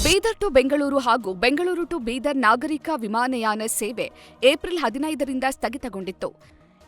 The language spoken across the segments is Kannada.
ಬೀದರ್ ಟು ಬೆಂಗಳೂರು ಹಾಗೂ ಬೆಂಗಳೂರು ಟು ಬೀದರ್ ನಾಗರಿಕ ವಿಮಾನಯಾನ ಸೇವೆ ಏಪ್ರಿಲ್ 15ರಿಂದ ಸ್ಥಗಿತಗೊಂಡಿತ್ತು.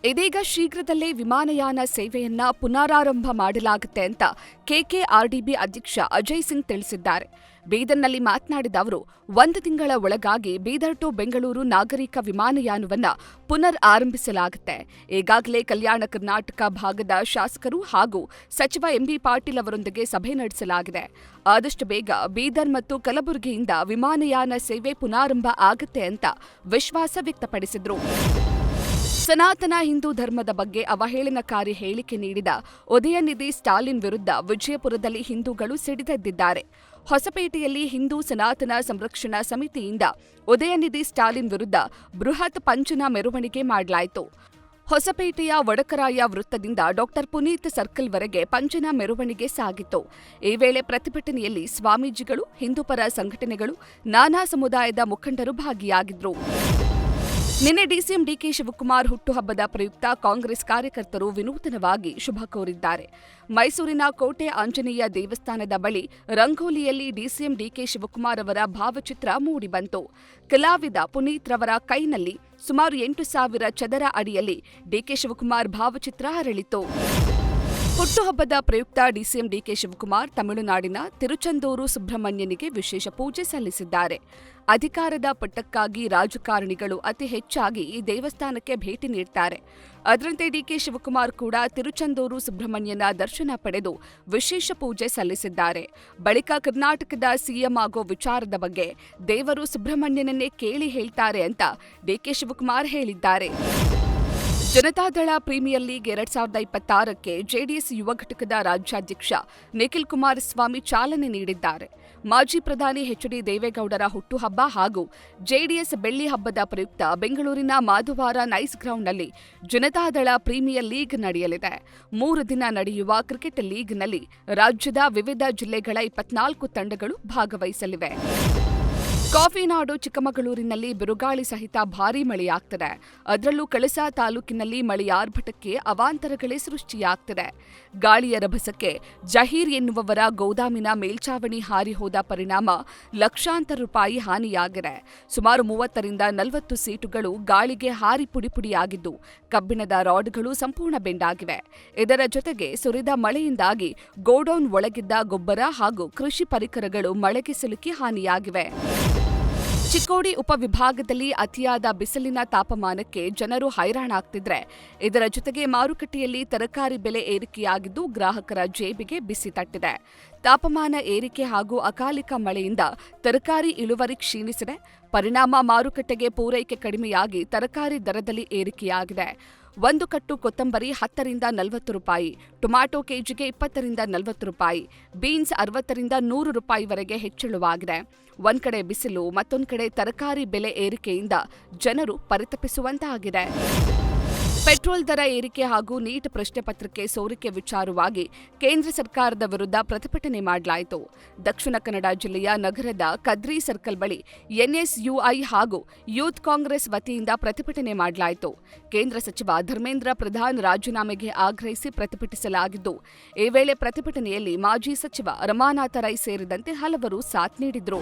ಇದೀಗ ಶೀಘ್ರದಲ್ಲೇ ವಿಮಾನಯಾನ ಸೇವೆಯನ್ನ ಪುನರಾರಂಭ ಮಾಡಲಾಗುತ್ತೆ ಅಂತ ಕೆಕೆಆರ್ಡಿಬಿ ಅಧ್ಯಕ್ಷ ಅಜಯ್ ಸಿಂಗ್ ತಿಳಿಸಿದ್ದಾರೆ. ಬೀದರ್ನಲ್ಲಿ ಮಾತನಾಡಿದ ಅವರು, 1 ತಿಂಗಳ ಒಳಗಾಗಿ ಬೀದರ್ ಟು ಬೆಂಗಳೂರು ನಾಗರಿಕ ವಿಮಾನಯಾನವನ್ನ ಪುನರ್ ಆರಂಭಿಸಲಾಗುತ್ತೆ. ಈಗಾಗಲೇ ಕಲ್ಯಾಣ ಕರ್ನಾಟಕ ಭಾಗದ ಶಾಸಕರು ಹಾಗೂ ಸಚಿವ ಎಂಬಿ ಪಾಟೀಲ್ ಅವರೊಂದಿಗೆ ಸಭೆ ನಡೆಸಲಾಗಿದೆ. ಆದಷ್ಟು ಬೇಗ ಬೀದರ್ ಮತ್ತು ಕಲಬುರಗಿಯಿಂದ ವಿಮಾನಯಾನ ಸೇವೆ ಪುನಾರಂಭ ಆಗುತ್ತೆ ಅಂತ ವಿಶ್ವಾಸ ವ್ಯಕ್ತಪಡಿಸಿದರು. ಸನಾತನ ಹಿಂದೂ ಧರ್ಮದ ಬಗ್ಗೆ ಅವಹೇಳನಕಾರಿ ಹೇಳಿಕೆ ನೀಡಿದ ಉದಯನಿಧಿ ಸ್ಟಾಲಿನ್ ವಿರುದ್ಧ ವಿಜಯಪುರದಲ್ಲಿ ಹಿಂದೂಗಳು ಸಿಡಿದೆದ್ದಿದ್ದಾರೆ. ಹೊಸಪೇಟೆಯಲ್ಲಿ ಹಿಂದೂ ಸನಾತನ ಸಂರಕ್ಷಣಾ ಸಮಿತಿಯಿಂದ ಉದಯನಿಧಿ ಸ್ಟಾಲಿನ್ ವಿರುದ್ಧ ಬೃಹತ್ ಪಂಚನ ಮೆರವಣಿಗೆ ಮಾಡಲಾಯಿತು. ಹೊಸಪೇಟೆಯ ವಡಕರಾಯ ವೃತ್ತದಿಂದ ಡಾಕ್ಟರ್ ಪುನೀತ್ ಸರ್ಕಲ್ವರೆಗೆ ಪಂಚನ ಮೆರವಣಿಗೆ ಸಾಗಿತು. ಈ ವೇಳೆ ಪ್ರತಿಭಟನೆಯಲ್ಲಿ ಸ್ವಾಮೀಜಿಗಳು, ಹಿಂದೂಪರ ಸಂಘಟನೆಗಳು, ನಾನಾ ಸಮುದಾಯದ ಮುಖಂಡರು ಭಾಗಿಯಾಗಿದ್ದರು. ನಿನ್ನೆ ಡಿಸಿಎಂ ಡಿಕೆ ಶಿವಕುಮಾರ್ ಹುಟ್ಟುಹಬ್ಬದ ಪ್ರಯುಕ್ತ ಕಾಂಗ್ರೆಸ್ ಕಾರ್ಯಕರ್ತರು ವಿನೂತನವಾಗಿ ಶುಭ ಕೋರಿದ್ದಾರೆ. ಮೈಸೂರಿನ ಕೋಟೆ ಆಂಜನೇಯ ದೇವಸ್ಥಾನದ ಬಳಿ ರಂಗೋಲಿಯಲ್ಲಿ ಡಿಸಿಎಂ ಡಿಕೆ ಶಿವಕುಮಾರ್ ಅವರ ಭಾವಚಿತ್ರ ಮೂಡಿಬಂತು. ಕಲಾವಿದ ಪುನೀತ್ ರವರ ಕೈನಲ್ಲಿ ಸುಮಾರು 8,000 ಚದರ ಅಡಿಯಲ್ಲಿ ಡಿಕೆ ಶಿವಕುಮಾರ್ ಭಾವಚಿತ್ರ ಹರಳಿತು. ಹುಟ್ಟುಹಬ್ಬದ ಪ್ರಯುಕ್ತ ಡಿಸಿಎಂ ಡಿಕೆ ಶಿವಕುಮಾರ್ ತಮಿಳುನಾಡಿನ ತಿರುಚೆಂದೂರು ಸುಬ್ರಹ್ಮಣ್ಯನಿಗೆ ವಿಶೇಷ ಪೂಜೆ ಸಲ್ಲಿಸಿದ್ದಾರೆ. ಅಧಿಕಾರದ ಪಟ್ಟಕ್ಕಾಗಿ ರಾಜಕಾರಣಿಗಳು ಅತಿ ಹೆಚ್ಚಾಗಿ ಈ ದೇವಸ್ಥಾನಕ್ಕೆ ಭೇಟಿ ನೀಡುತ್ತಾರೆ. ಅದರಂತೆ ಡಿಕೆ ಶಿವಕುಮಾರ್ ಕೂಡ ತಿರುಚೆಂದೂರು ಸುಬ್ರಹ್ಮಣ್ಯನ ದರ್ಶನ ಪಡೆದು ವಿಶೇಷ ಪೂಜೆ ಸಲ್ಲಿಸಿದ್ದಾರೆ. ಬಳಿಕ ಕರ್ನಾಟಕದ ಸಿಎಂ ಆಗೋ ವಿಚಾರದ ಬಗ್ಗೆ ದೇವರು ಸುಬ್ರಹ್ಮಣ್ಯನನ್ನೇ ಕೇಳಿ ಹೇಳ್ತಾರೆ ಅಂತ ಡಿಕೆ ಶಿವಕುಮಾರ್ ಹೇಳಿದ್ದಾರೆ. ಜನತಾದಳ ಪ್ರೀಮಿಯರ್ ಲೀಗ್ 2026ಕ್ಕೆ ಜೆಡಿಎಸ್ ಯುವ ಘಟಕದ ರಾಜ್ಯಾಧ್ಯಕ್ಷ ನಿಖಿಲ್ ಕುಮಾರಸ್ವಾಮಿ ಚಾಲನೆ ನೀಡಿದ್ದಾರೆ. ಮಾಜಿ ಪ್ರಧಾನಿ ಎಚ್.ಡಿ. ದೇವೇಗೌಡರ ಹುಟ್ಟುಹಬ್ಬ ಹಾಗೂ ಜೆಡಿಎಸ್ ಬೆಳ್ಳಿ ಹಬ್ಬದ ಪ್ರಯುಕ್ತ ಬೆಂಗಳೂರಿನ ಮಾಧವಾರ ನೈಸ್ ಗ್ರೌಂಡ್ನಲ್ಲಿ ಜನತಾದಳ ಪ್ರೀಮಿಯರ್ ಲೀಗ್ ನಡೆಯಲಿದೆ. 3 ದಿನ ನಡೆಯುವ ಕ್ರಿಕೆಟ್ ಲೀಗ್ನಲ್ಲಿ ರಾಜ್ಯದ ವಿವಿಧ ಜಿಲ್ಲೆಗಳ 24 ತಂಡಗಳು ಭಾಗವಹಿಸಲಿವೆ. ಕಾಫಿ ನಾಡು ಚಿಕ್ಕಮಗಳೂರಿನಲ್ಲಿ ಬಿರುಗಾಳಿ ಸಹಿತ ಭಾರೀ ಮಳೆಯಾಗ್ತಿದೆ. ಅದರಲ್ಲೂ ಕಳಸಾ ತಾಲೂಕಿನಲ್ಲಿ ಮಳೆಯ ಆರ್ಭಟಕ್ಕೆ ಅವಾಂತರಗಳೇ ಸೃಷ್ಟಿಯಾಗ್ತಿದೆ. ಗಾಳಿಯ ರಭಸಕ್ಕೆ ಜಹೀರ್ ಎನ್ನುವವರ ಗೋದಾಮಿನ ಮೇಲ್ಛಾವಣಿ ಹಾರಿ ಹೋದ ಪರಿಣಾಮ ಲಕ್ಷಾಂತರ ರೂಪಾಯಿ ಹಾನಿಯಾಗಿದೆ. ಸುಮಾರು 30ರಿಂದ 40 ಸೀಟುಗಳು ಗಾಳಿಗೆ ಹಾರಿ ಪುಡಿಪುಡಿಯಾಗಿದ್ದು, ಕಬ್ಬಿಣದ ರಾಡ್ಗಳು ಸಂಪೂರ್ಣ ಬೆಂಡಾಗಿವೆ. ಇದರ ಜೊತೆಗೆ ಸುರಿದ ಮಳೆಯಿಂದಾಗಿ ಗೋಡೌನ್ ಒಳಗಿದ್ದ ಗೊಬ್ಬರ ಹಾಗೂ ಕೃಷಿ ಪರಿಕರಗಳು ಮಳೆಗೆ ಸಿಲುಕಿ ಹಾನಿಯಾಗಿವೆ. ಚಿಕ್ಕೋಡಿ ಉಪವಿಭಾಗದಲ್ಲಿ ಅತಿಯಾದ ಬಿಸಿಲಿನ ತಾಪಮಾನಕ್ಕೆ ಜನರು ಹೈರಾಣಾಗ್ತಿದ್ರೆ, ಇದರ ಜೊತೆಗೆ ಮಾರುಕಟ್ಟೆಯಲ್ಲಿ ತರಕಾರಿ ಬೆಲೆ ಏರಿಕೆಯಾಗಿದ್ದು ಗ್ರಾಹಕರ ಜೇಬಿಗೆ ಬಿಸಿ ತಟ್ಟಿದೆ. ತಾಪಮಾನ ಏರಿಕೆ ಹಾಗೂ ಅಕಾಲಿಕ ಮಳೆಯಿಂದ ತರಕಾರಿ ಇಳುವರಿ ಕ್ಷೀಣಿಸಿದೆ. ಪರಿಣಾಮ ಮಾರುಕಟ್ಟೆಗೆ ಪೂರೈಕೆ ಕಡಿಮೆಯಾಗಿ ತರಕಾರಿ ದರದಲ್ಲಿ ಏರಿಕೆಯಾಗಿದೆ. 1 ಕಟ್ಟು ಕೊತ್ತಂಬರಿ 10ರಿಂದ 40 ರೂಪಾಯಿ, ಟೊಮ್ಯಾಟೊ ಕೆಜಿಗೆ 20ರಿಂದ 40 ರೂಪಾಯಿ, ಬೀನ್ಸ್ 60ರಿಂದ 100 ರೂಪಾಯಿವರೆಗೆ ಹೆಚ್ಚಳವಾಗಿದೆ. ಒಂದ್ ಕಡೆ ಬಿಸಿಲು, ಮತ್ತೊಂದು ಕಡೆ ತರಕಾರಿ ಬೆಲೆ ಏರಿಕೆಯಿಂದ ಜನರು ಪರಿತಪಿಸುವಂತಾಗಿದೆ. ಪೆಟ್ರೋಲ್ ದರ ಏರಿಕೆ ಹಾಗೂ ನೀಟ್ ಪ್ರಶ್ನೆ ಪತ್ರಿಕೆ ಸೋರಿಕೆ ವಿಚಾರವಾಗಿ ಕೇಂದ್ರ ಸರ್ಕಾರದ ವಿರುದ್ಧ ಪ್ರತಿಭಟನೆ ಮಾಡಲಾಯಿತು. ದಕ್ಷಿಣ ಕನ್ನಡ ಜಿಲ್ಲೆಯ ನಗರದ ಕದ್ರಿ ಸರ್ಕಲ್ ಬಳಿ ಎನ್ಎಸ್ಯುಐ ಹಾಗೂ ಯೂತ್ ಕಾಂಗ್ರೆಸ್ ವತಿಯಿಂದ ಪ್ರತಿಭಟನೆ ಮಾಡಲಾಯಿತು. ಕೇಂದ್ರ ಸಚಿವ ಧರ್ಮೇಂದ್ರ ಪ್ರಧಾನ್ ರಾಜೀನಾಮೆಗೆ ಆಗ್ರಹಿಸಿ ಪ್ರತಿಭಟಿಸಲಾಗಿದ್ದು, ಈ ವೇಳೆ ಪ್ರತಿಭಟನೆಯಲ್ಲಿ ಮಾಜಿ ಸಚಿವ ರಮಾನಾಥ ರೈ ಸೇರಿದಂತೆ ಹಲವರು ಸಾಥ್ ನೀಡಿದರು.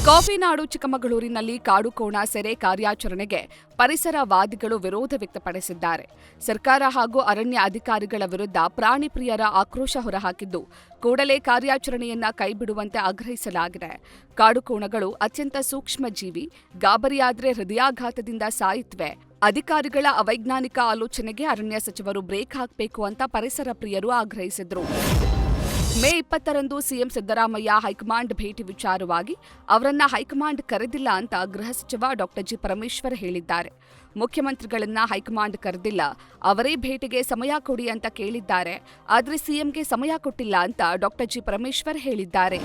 ಕಾಫಿ ನಾಡು ಚಿಕ್ಕಮಗಳೂರಿನಲ್ಲಿ ಕಾಡುಕೋಣ ಸೆರೆ ಕಾರ್ಯಾಚರಣೆಗೆ ಪರಿಸರವಾದಿಗಳು ವಿರೋಧ ವ್ಯಕ್ತಪಡಿಸಿದ್ದಾರೆ. ಸರ್ಕಾರ ಹಾಗೂ ಅರಣ್ಯ ಅಧಿಕಾರಿಗಳ ವಿರುದ್ಧ ಪ್ರಾಣಿ ಪ್ರಿಯರ ಆಕ್ರೋಶ ಹೊರಹಾಕಿದ್ದು, ಕೂಡಲೇ ಕಾರ್ಯಾಚರಣೆಯನ್ನ ಕೈಬಿಡುವಂತೆ ಆಗ್ರಹಿಸಲಾಗಿದೆ. ಕಾಡುಕೋಣಗಳು ಅತ್ಯಂತ ಸೂಕ್ಷ್ಮ ಜೀವಿ, ಗಾಬರಿಯಾದ್ರೆ ಹೃದಯಾಘಾತದಿಂದ ಸಾಯುತ್ತವೆ. ಅಧಿಕಾರಿಗಳ ಅವೈಜ್ಞಾನಿಕ ಆಲೋಚನೆಗೆ ಅರಣ್ಯ ಸಚಿವರು ಬ್ರೇಕ್ ಹಾಕಬೇಕು ಅಂತ ಪರಿಸರ ಪ್ರಿಯರು ಆಗ್ರಹಿಸಿದರು. ಮೇ 20ರಂದು ಸಿಎಂ ಸಿದ್ದರಾಮಯ್ಯ ಹೈಕಮಾಂಡ್ ಭೇಟಿ ವಿಚಾರವಾಗಿ ಅವರನ್ನ ಹೈಕಮಾಂಡ್ ಕರೆದಿಲ್ಲ ಅಂತ ಗೃಹ ಸಚಿವ ಡಾ.ಜಿ. ಪರಮೇಶ್ವರ್ ಹೇಳಿದ್ದಾರೆ. ಮುಖ್ಯಮಂತ್ರಿಗಳನ್ನ ಹೈಕಮಾಂಡ್ ಕರೆದಿಲ್ಲ, ಅವರೇ ಭೇಟಿಗೆ ಸಮಯ ಕೊಡಿ ಅಂತ ಕೇಳಿದ್ದಾರೆ. ಆದರೆ ಸಿಎಂಗೆ ಸಮಯ ಕೊಟ್ಟಿಲ್ಲ ಅಂತ ಡಾ.ಜಿ. ಪರಮೇಶ್ವರ್ ಹೇಳಿದ್ದಾರೆ.